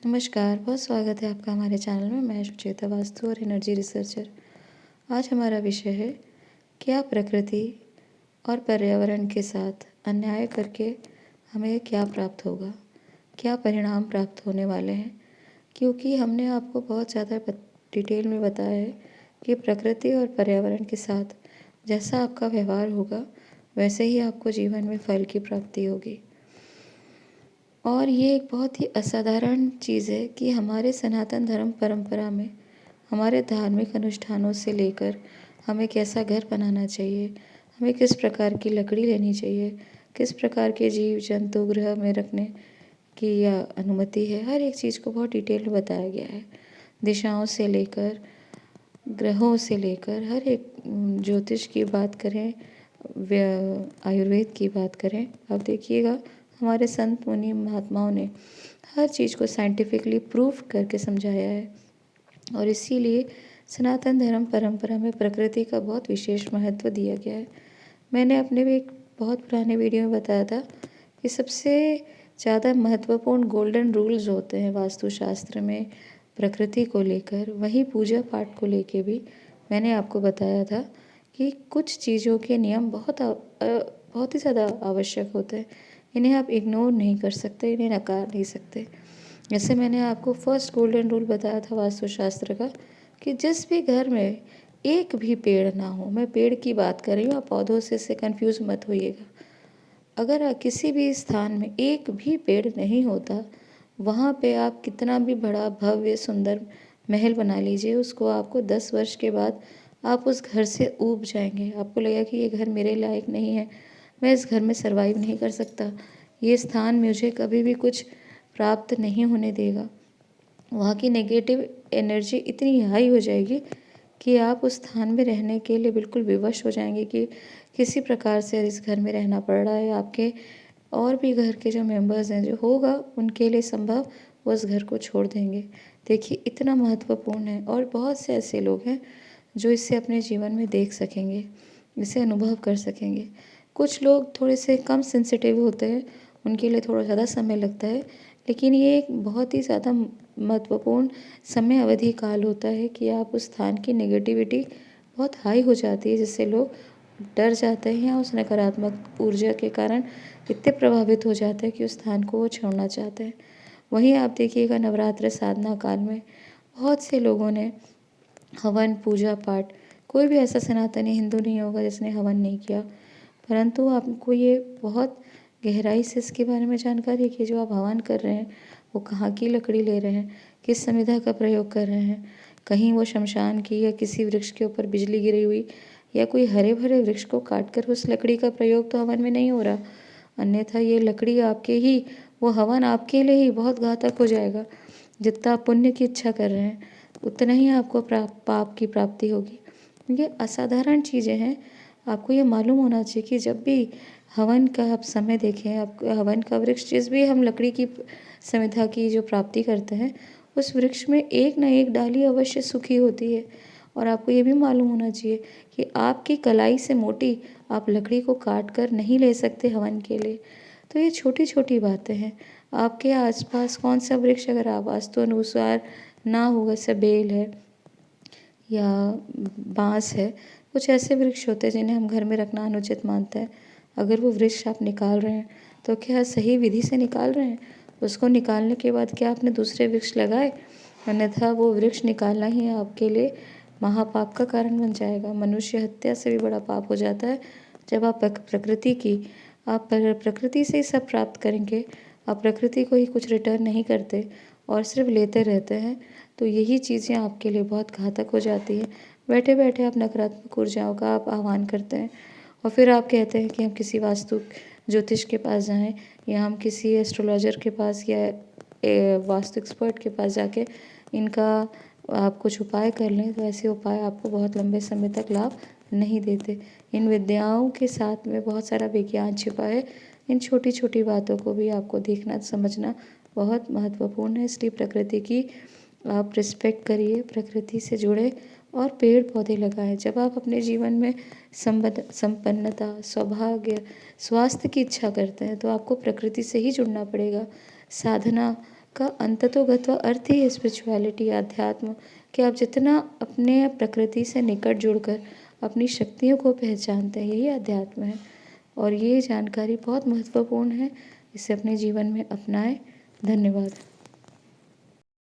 नमस्कार, बहुत स्वागत है आपका हमारे चैनल में। मैं सुचेता वास्तु और एनर्जी रिसर्चर। आज हमारा विषय है, क्या प्रकृति और पर्यावरण के साथ अन्याय करके हमें क्या प्राप्त होगा, क्या परिणाम प्राप्त होने वाले हैं। क्योंकि हमने आपको बहुत ज़्यादा डिटेल में बताया है कि प्रकृति और पर्यावरण के साथ जैसा आपका व्यवहार होगा वैसे ही आपको जीवन में फल की प्राप्ति होगी। और ये एक बहुत ही असाधारण चीज़ है कि हमारे सनातन धर्म परंपरा में हमारे धार्मिक अनुष्ठानों से लेकर हमें कैसा घर बनाना चाहिए, हमें किस प्रकार की लकड़ी लेनी चाहिए, किस प्रकार के जीव जंतु गृह में रखने की या अनुमति है, हर एक चीज़ को बहुत डिटेल में बताया गया है। दिशाओं से लेकर ग्रहों से लेकर हर एक ज्योतिष की बात करें, आयुर्वेद की बात करें, आप देखिएगा हमारे संत मुनि महात्माओं ने हर चीज़ को साइंटिफिकली प्रूफ करके समझाया है। और इसीलिए सनातन धर्म परंपरा में प्रकृति का बहुत विशेष महत्व दिया गया है। मैंने अपने भी एक बहुत पुराने वीडियो में बताया था कि सबसे ज़्यादा महत्वपूर्ण गोल्डन रूल्स होते हैं वास्तुशास्त्र में प्रकृति को लेकर, वहीं पूजा पाठ को लेकर भी मैंने आपको बताया था कि कुछ चीज़ों के नियम बहुत ही ज़्यादा आवश्यक होते हैं। इन्हें आप इग्नोर नहीं कर सकते, इन्हें नकार नहीं सकते। जैसे मैंने आपको फर्स्ट गोल्डन रूल बताया था वास्तुशास्त्र का कि जिस भी घर में एक भी पेड़ ना हो, मैं पेड़ की बात कर रही हूँ, आप पौधों से कन्फ्यूज़ मत होइएगा। अगर किसी भी स्थान में एक भी पेड़ नहीं होता, वहाँ पे आप कितना भी बड़ा भव्य सुंदर महल बना लीजिए, उसको आपको 10 वर्ष के बाद आप उस घर से ऊब जाएंगे। आपको लगेगा कि ये घर मेरे लायक नहीं है, मैं इस घर में सर्वाइव नहीं कर सकता, ये स्थान मुझे कभी भी कुछ प्राप्त नहीं होने देगा। वहाँ की नेगेटिव एनर्जी इतनी हाई हो जाएगी कि आप उस स्थान में रहने के लिए बिल्कुल विवश हो जाएंगे कि किसी प्रकार से इस घर में रहना पड़ रहा है। आपके और भी घर के जो मेंबर्स हैं, जो होगा उनके लिए संभव वो उस घर को छोड़ देंगे। देखिए इतना महत्वपूर्ण है। और बहुत से ऐसे लोग हैं जो इसे अपने जीवन में देख सकेंगे, इसे अनुभव कर सकेंगे। कुछ लोग थोड़े से कम सेंसिटिव होते हैं, उनके लिए थोड़ा ज़्यादा समय लगता है, लेकिन ये एक बहुत ही ज़्यादा महत्वपूर्ण समय अवधि काल होता है कि आप उस स्थान की नेगेटिविटी बहुत हाई हो जाती है, जिससे लोग डर जाते हैं या उस नकारात्मक ऊर्जा के कारण इतने प्रभावित हो जाते हैं कि उस स्थान को वो छोड़ना चाहते हैं। वहीं आप देखिएगा नवरात्र साधना काल में बहुत से लोगों ने हवन पूजा पाठ, कोई भी ऐसा सनातनी हिंदू नहीं होगा जिसने हवन नहीं किया, परंतु आपको ये बहुत गहराई से इसके बारे में जानकारी है कि जो आप हवन कर रहे हैं वो कहाँ की लकड़ी ले रहे हैं, किस संविधा का प्रयोग कर रहे हैं। कहीं वो शमशान की या किसी वृक्ष के ऊपर बिजली गिरी हुई या कोई हरे भरे वृक्ष को काट कर उस लकड़ी का प्रयोग तो हवन में नहीं हो रहा, अन्यथा ये लकड़ी आपके ही, वो हवन आपके लिए ही बहुत घातक हो जाएगा। जितना आप पुण्य की इच्छा कर रहे हैं उतना ही आपको पाप की प्राप्ति होगी। ये असाधारण चीज़ें हैं। आपको ये मालूम होना चाहिए कि जब भी हवन का आप समय देखें, आप हवन का वृक्ष, जिस भी हम लकड़ी की संविधा की जो प्राप्ति करते हैं, उस वृक्ष में एक ना एक डाली अवश्य सूखी होती है। और आपको ये भी मालूम होना चाहिए कि आपकी कलाई से मोटी आप लकड़ी को काट कर नहीं ले सकते हवन के लिए। तो ये छोटी छोटी बातें हैं। आपके आसपास कौन सा वृक्ष अगर आप वास्तु अनुसार ना हो, जैसे बेल है या बांस है, कुछ ऐसे वृक्ष होते हैं जिन्हें हम घर में रखना अनुचित मानते हैं। अगर वो वृक्ष आप निकाल रहे हैं तो क्या सही विधि से निकाल रहे हैं? उसको निकालने के बाद क्या आपने दूसरे वृक्ष लगाए? अन्यथा वो वृक्ष निकालना ही आपके लिए महापाप का कारण बन जाएगा। मनुष्य हत्या से भी बड़ा पाप हो जाता है जब आप प्रकृति की, आप प्रकृति से ही सब प्राप्त करेंगे, आप प्रकृति को ही कुछ रिटर्न नहीं करते और सिर्फ लेते रहते हैं, तो यही चीज़ें आपके लिए बहुत घातक हो जाती है। बैठे बैठे आप नकारात्मक ऊर्जाओं का आप आह्वान करते हैं और फिर आप कहते हैं कि हम किसी वास्तु ज्योतिष के पास जाएं या हम किसी एस्ट्रोलॉजर के पास या वास्तु एक्सपर्ट के पास जाके इनका आप कुछ उपाय कर लें। तो ऐसे उपाय आपको बहुत लंबे समय तक लाभ नहीं देते। इन विद्याओं के साथ में बहुत सारा विज्ञान छिपा है। इन छोटी छोटी बातों को भी आपको देखना समझना बहुत महत्वपूर्ण है। इसलिए प्रकृति की आप रिस्पेक्ट करिए, प्रकृति से जुड़े और पेड़ पौधे लगाएं। जब आप अपने जीवन में संपन्नता, सौभाग्य, स्वास्थ्य की इच्छा करते हैं तो आपको प्रकृति से ही जुड़ना पड़ेगा। साधना का अंततोगत्वा अर्थ ही है स्पिरिचुअलिटी, अध्यात्म, कि आप जितना अपने प्रकृति से निकट जुड़कर अपनी शक्तियों को पहचानते हैं, यही अध्यात्म है। और ये जानकारी बहुत महत्वपूर्ण है, इसे अपने जीवन में अपनाएं। धन्यवाद।